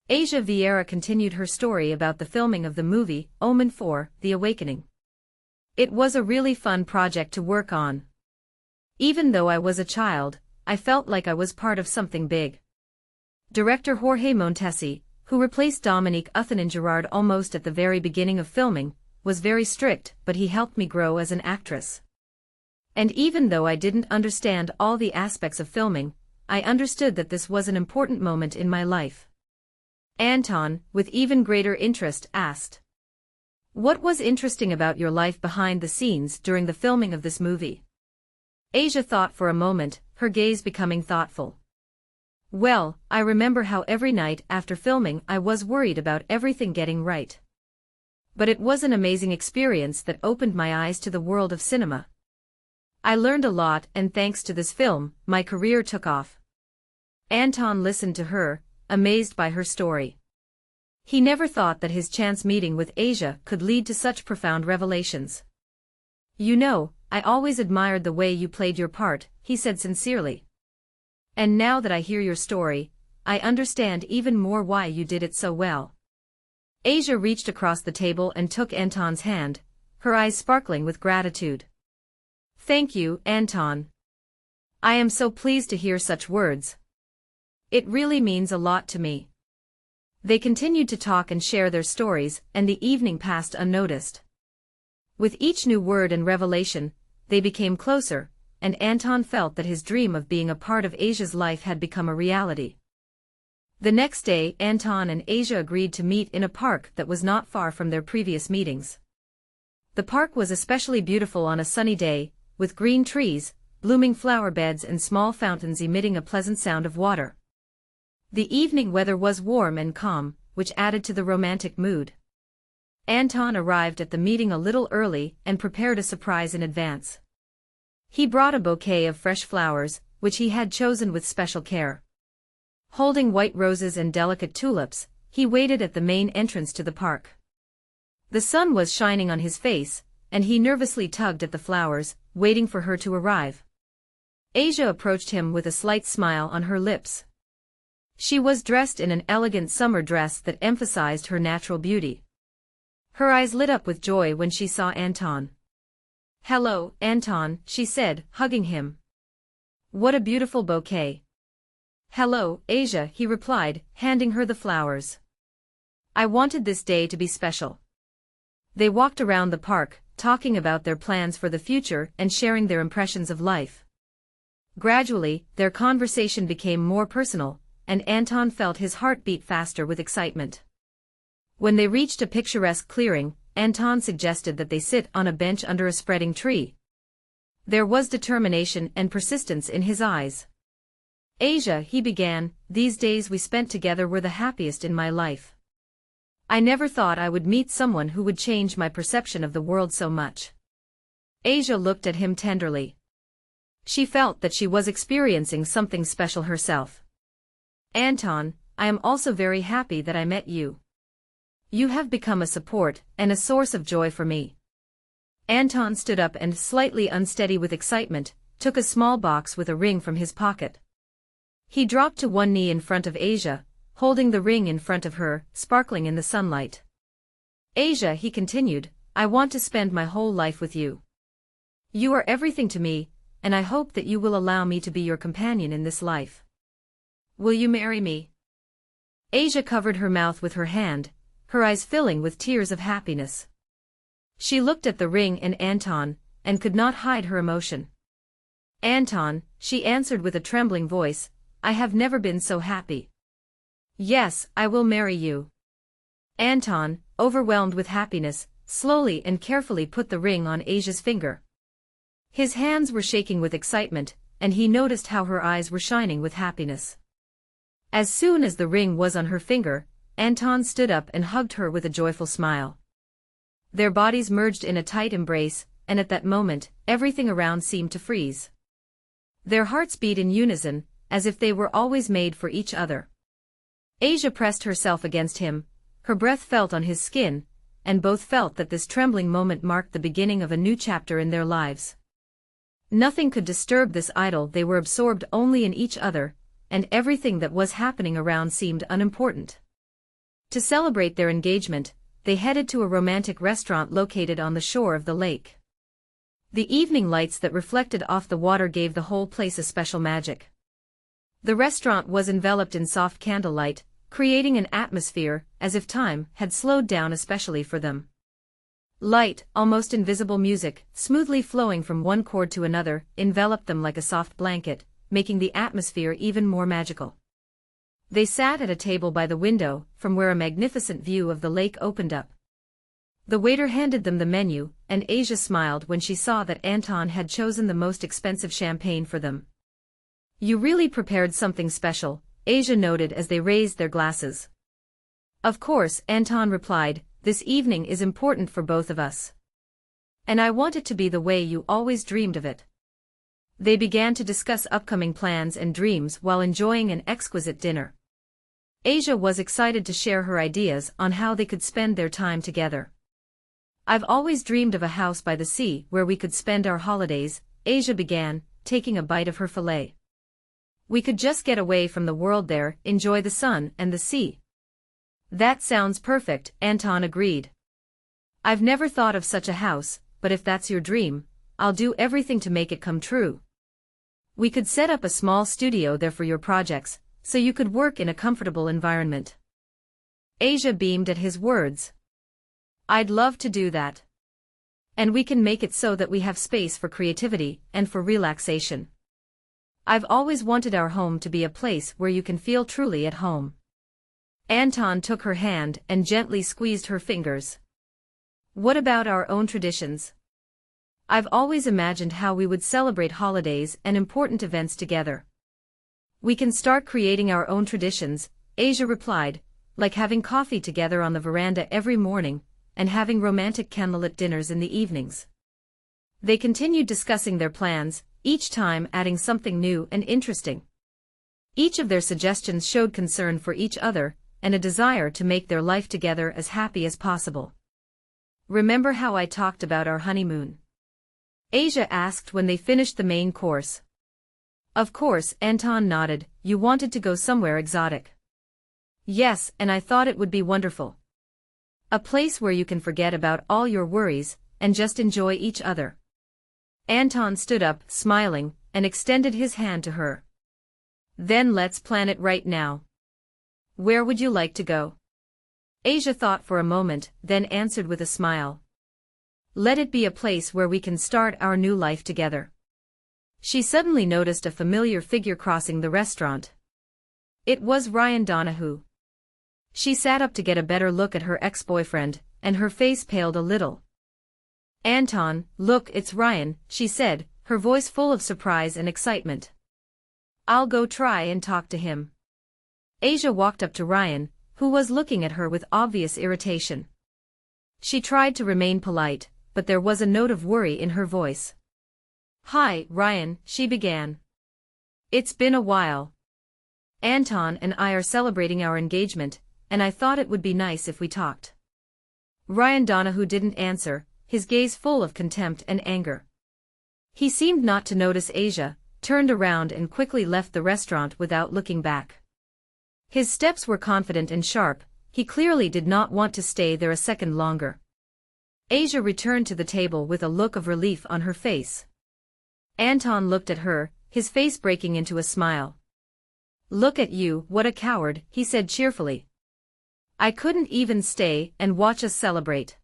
Asia Vieira continued her story about the filming of the movie, Omen IV, The Awakening. It was a really fun project to work on. Even though I was a child, I felt like I was part of something big. Director Jorge Montesi, who replaced Dominique Othenin-Girard almost at the very beginning of filming, was very strict, but he helped me grow as an actress. And even though I didn't understand all the aspects of filming, I understood that this was an important moment in my life. Anton, with even greater interest, asked, "What was interesting about your life behind the scenes during the filming of this movie?" Asia thought for a moment, her gaze becoming thoughtful. "Well, I remember how every night after filming I was worried about everything getting right. But it was an amazing experience that opened my eyes to the world of cinema. I learned a lot, and thanks to this film, my career took off." Anton listened to her, amazed by her story. He never thought that his chance meeting with Asia could lead to such profound revelations. "You know, I always admired the way you played your part," he said sincerely. "And now that I hear your story, I understand even more why you did it so well." Asia reached across the table and took Anton's hand, her eyes sparkling with gratitude. "Thank you, Anton. I am so pleased to hear such words. It really means a lot to me." They continued to talk and share their stories, and the evening passed unnoticed. With each new word and revelation, they became closer, and Anton felt that his dream of being a part of Asia's life had become a reality. The next day, Anton and Asia agreed to meet in a park that was not far from their previous meetings. The park was especially beautiful on a sunny day, with green trees, blooming flower beds and small fountains emitting a pleasant sound of water. The evening weather was warm and calm, which added to the romantic mood. Anton arrived at the meeting a little early and prepared a surprise in advance. He brought a bouquet of fresh flowers, which he had chosen with special care. Holding white roses and delicate tulips, he waited at the main entrance to the park. The sun was shining on his face, and he nervously tugged at the flowers, waiting for her to arrive. Asia approached him with a slight smile on her lips. She was dressed in an elegant summer dress that emphasized her natural beauty. Her eyes lit up with joy when she saw Anton. "Hello, Anton," she said, hugging him. "What a beautiful bouquet." "Hello, Asia," he replied, handing her the flowers. "I wanted this day to be special." They walked around the park, talking about their plans for the future and sharing their impressions of life. Gradually, their conversation became more personal, and Anton felt his heart beat faster with excitement. When they reached a picturesque clearing, Anton suggested that they sit on a bench under a spreading tree. There was determination and persistence in his eyes. "Asia," he began, "these days we spent together were the happiest in my life. I never thought I would meet someone who would change my perception of the world so much." Asia looked at him tenderly. She felt that she was experiencing something special herself. "Anton, I am also very happy that I met you. You have become a support and a source of joy for me." Anton stood up and, slightly unsteady with excitement, took a small box with a ring from his pocket. He dropped to one knee in front of Asia, holding the ring in front of her, sparkling in the sunlight. "Asia," he continued, "I want to spend my whole life with you. You are everything to me, and I hope that you will allow me to be your companion in this life. Will you marry me?" Asia covered her mouth with her hand, her eyes filling with tears of happiness. She looked at the ring and Anton, and could not hide her emotion. "Anton," she answered with a trembling voice, "I have never been so happy. Yes, I will marry you." Anton, overwhelmed with happiness, slowly and carefully put the ring on Asia's finger. His hands were shaking with excitement, and he noticed how her eyes were shining with happiness. As soon as the ring was on her finger, Anton stood up and hugged her with a joyful smile. Their bodies merged in a tight embrace, and at that moment, everything around seemed to freeze. Their hearts beat in unison, as if they were always made for each other. Asia pressed herself against him, her breath felt on his skin, and both felt that this trembling moment marked the beginning of a new chapter in their lives. Nothing could disturb this idyll, they were absorbed only in each other, and everything that was happening around seemed unimportant. To celebrate their engagement, they headed to a romantic restaurant located on the shore of the lake. The evening lights that reflected off the water gave the whole place a special magic. The restaurant was enveloped in soft candlelight, creating an atmosphere as if time had slowed down especially for them. Light, almost invisible music, smoothly flowing from one chord to another, enveloped them like a soft blanket, making the atmosphere even more magical. They sat at a table by the window, from where a magnificent view of the lake opened up. The waiter handed them the menu, and Asia smiled when she saw that Anton had chosen the most expensive champagne for them. "You really prepared something special," Asia noted as they raised their glasses. "Of course," Anton replied, "this evening is important for both of us. And I want it to be the way you always dreamed of it." They began to discuss upcoming plans and dreams while enjoying an exquisite dinner. Asia was excited to share her ideas on how they could spend their time together. "I've always dreamed of a house by the sea where we could spend our holidays," Asia began, taking a bite of her fillet. "We could just get away from the world there, enjoy the sun and the sea." "That sounds perfect," Anton agreed. "I've never thought of such a house, but if that's your dream, I'll do everything to make it come true. We could set up a small studio there for your projects, so you could work in a comfortable environment." Asia beamed at his words. "I'd love to do that. And we can make it so that we have space for creativity and for relaxation. I've always wanted our home to be a place where you can feel truly at home." Anton took her hand and gently squeezed her fingers. "What about our own traditions? I've always imagined how we would celebrate holidays and important events together." "We can start creating our own traditions," Asia replied, "like having coffee together on the veranda every morning, and having romantic candlelit dinners in the evenings." They continued discussing their plans, each time adding something new and interesting. Each of their suggestions showed concern for each other, and a desire to make their life together as happy as possible. "Remember how I talked about our honeymoon?" Asia asked when they finished the main course. "Of course," Anton nodded, "you wanted to go somewhere exotic." "Yes, and I thought it would be wonderful. A place where you can forget about all your worries, and just enjoy each other." Anton stood up, smiling, and extended his hand to her. "Then let's plan it right now. Where would you like to go?" Asia thought for a moment, then answered with a smile. "Let it be a place where we can start our new life together." She suddenly noticed a familiar figure crossing the restaurant. It was Ryan Donahue. She sat up to get a better look at her ex-boyfriend, and her face paled a little. "Anton, look, it's Ryan," she said, her voice full of surprise and excitement. "I'll go try and talk to him." Asia walked up to Ryan, who was looking at her with obvious irritation. She tried to remain polite, but there was a note of worry in her voice. "Hi, Ryan," she began. "It's been a while. Anton and I are celebrating our engagement, and I thought it would be nice if we talked." Ryan Donahue didn't answer, his gaze full of contempt and anger. He seemed not to notice Asia, turned around and quickly left the restaurant without looking back. His steps were confident and sharp, he clearly did not want to stay there a second longer. Asia returned to the table with a look of relief on her face. Anton looked at her, his face breaking into a smile. "Look at you, what a coward," he said cheerfully. "I couldn't even stay and watch us celebrate."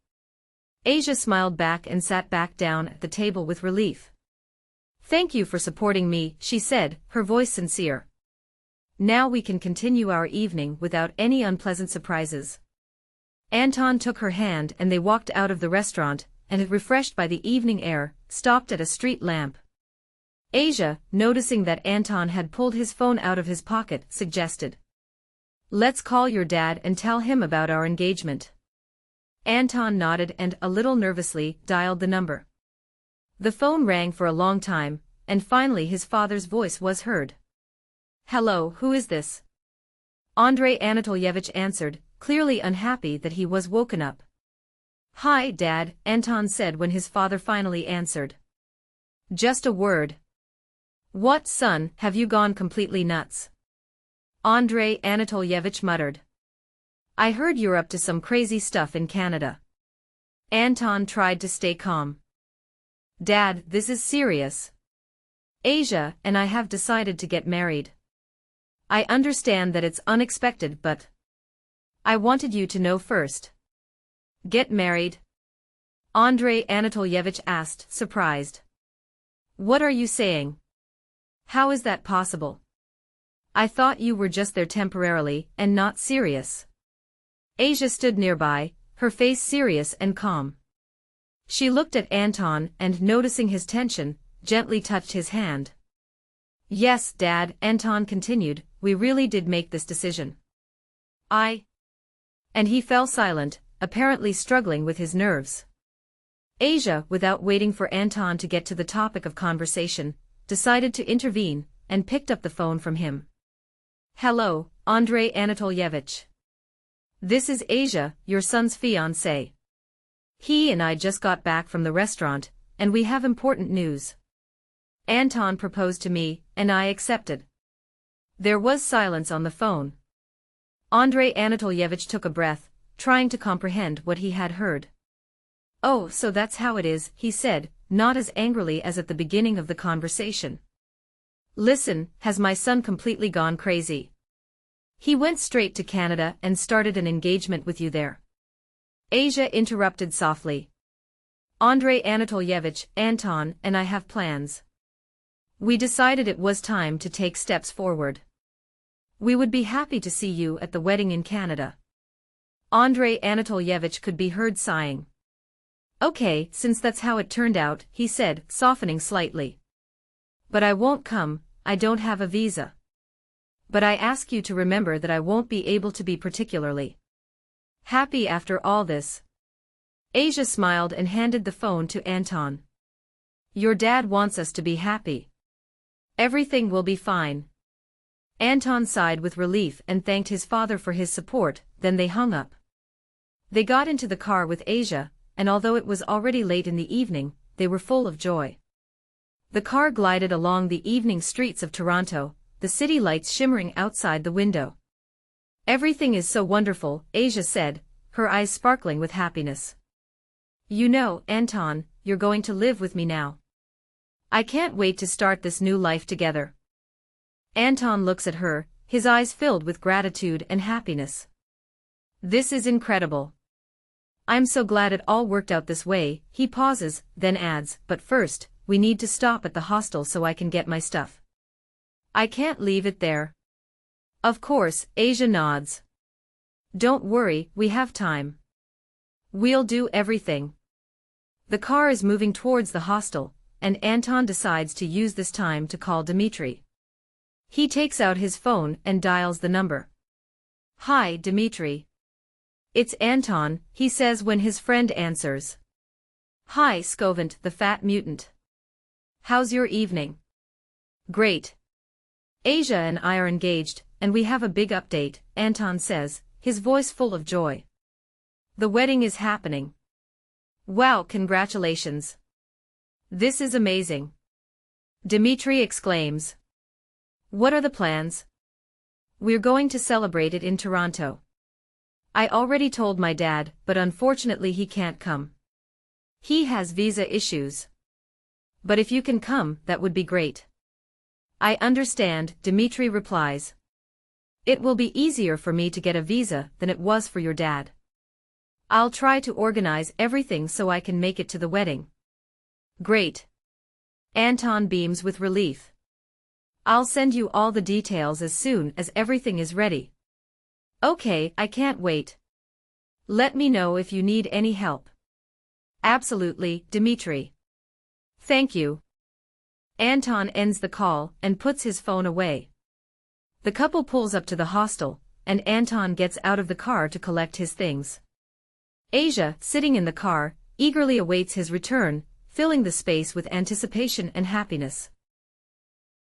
Asia smiled back and sat back down at the table with relief. "Thank you for supporting me," she said, her voice sincere. "Now we can continue our evening without any unpleasant surprises." Anton took her hand and they walked out of the restaurant, and, refreshed by the evening air, stopped at a street lamp. Asia, noticing that Anton had pulled his phone out of his pocket, suggested, "Let's call your dad and tell him about our engagement." Anton nodded and, a little nervously, dialed the number. The phone rang for a long time, and finally his father's voice was heard. "Hello, who is this?" Andrei Anatolyevich answered, clearly unhappy that he was woken up. "Hi, Dad," Anton said when his father finally answered. "Just a word." "What, son, have you gone completely nuts?" Andrei Anatolyevich muttered. I heard you're up to some crazy stuff in Canada. Anton tried to stay calm. Dad, this is serious. Asia and I have decided to get married. I understand that it's unexpected, but I wanted you to know first. Get married? Andrei Anatolyevich asked, surprised. What are you saying? How is that possible? I thought you were just there temporarily and not serious. Asia stood nearby, her face serious and calm. She looked at Anton and, noticing his tension, gently touched his hand. Yes, Dad, Anton continued, we really did make this decision. And he fell silent, apparently struggling with his nerves. Asia, without waiting for Anton to get to the topic of conversation, decided to intervene, and picked up the phone from him. Hello, Andrei Anatolyevich. This is Asia, your son's fiancé. He and I just got back from the restaurant, and we have important news. Anton proposed to me, and I accepted. There was silence on the phone. Andrei Anatolyevich took a breath, trying to comprehend what he had heard. Oh, so that's how it is, he said, not as angrily as at the beginning of the conversation. Listen, has my son completely gone crazy? He went straight to Canada and started an engagement with you there. Asia interrupted softly. Andrei Anatolyevich, Anton and I have plans. We decided it was time to take steps forward. We would be happy to see you at the wedding in Canada. Andrei Anatolyevich could be heard sighing. Okay, since that's how it turned out, he said, softening slightly. But I won't come, I don't have a visa. But I ask you to remember that I won't be able to be particularly happy after all this. Asia smiled and handed the phone to Anton. Your dad wants us to be happy. Everything will be fine. Anton sighed with relief and thanked his father for his support, then they hung up. They got into the car with Asia, and although it was already late in the evening, they were full of joy. The car glided along the evening streets of Toronto, the city lights shimmering outside the window. Everything is so wonderful, Asia said, her eyes sparkling with happiness. You know, Anton, you're going to live with me now. I can't wait to start this new life together. Anton looks at her, his eyes filled with gratitude and happiness. This is incredible. I'm so glad it all worked out this way, he pauses, then adds, but first, we need to stop at the hostel so I can get my stuff. I can't leave it there. Of course, Asia nods. Don't worry, we have time. We'll do everything. The car is moving towards the hostel, and Anton decides to use this time to call Dmitry. He takes out his phone and dials the number. Hi, Dmitry. It's Anton, he says when his friend answers. Hi, Skovant, the fat mutant. How's your evening? Great. Asia and I are engaged, and we have a big update, Anton says, his voice full of joy. The wedding is happening. Wow, congratulations. This is amazing. Dmitry exclaims. What are the plans? We're going to celebrate it in Toronto. I already told my dad, but unfortunately he can't come. He has visa issues. But if you can come, that would be great. I understand, Dmitry replies. It will be easier for me to get a visa than it was for your dad. I'll try to organize everything so I can make it to the wedding. Great. Anton beams with relief. I'll send you all the details as soon as everything is ready. Okay, I can't wait. Let me know if you need any help. Absolutely, Dmitry. Thank you. Anton ends the call and puts his phone away. The couple pulls up to the hostel, and Anton gets out of the car to collect his things. Asia, sitting in the car, eagerly awaits his return, filling the space with anticipation and happiness.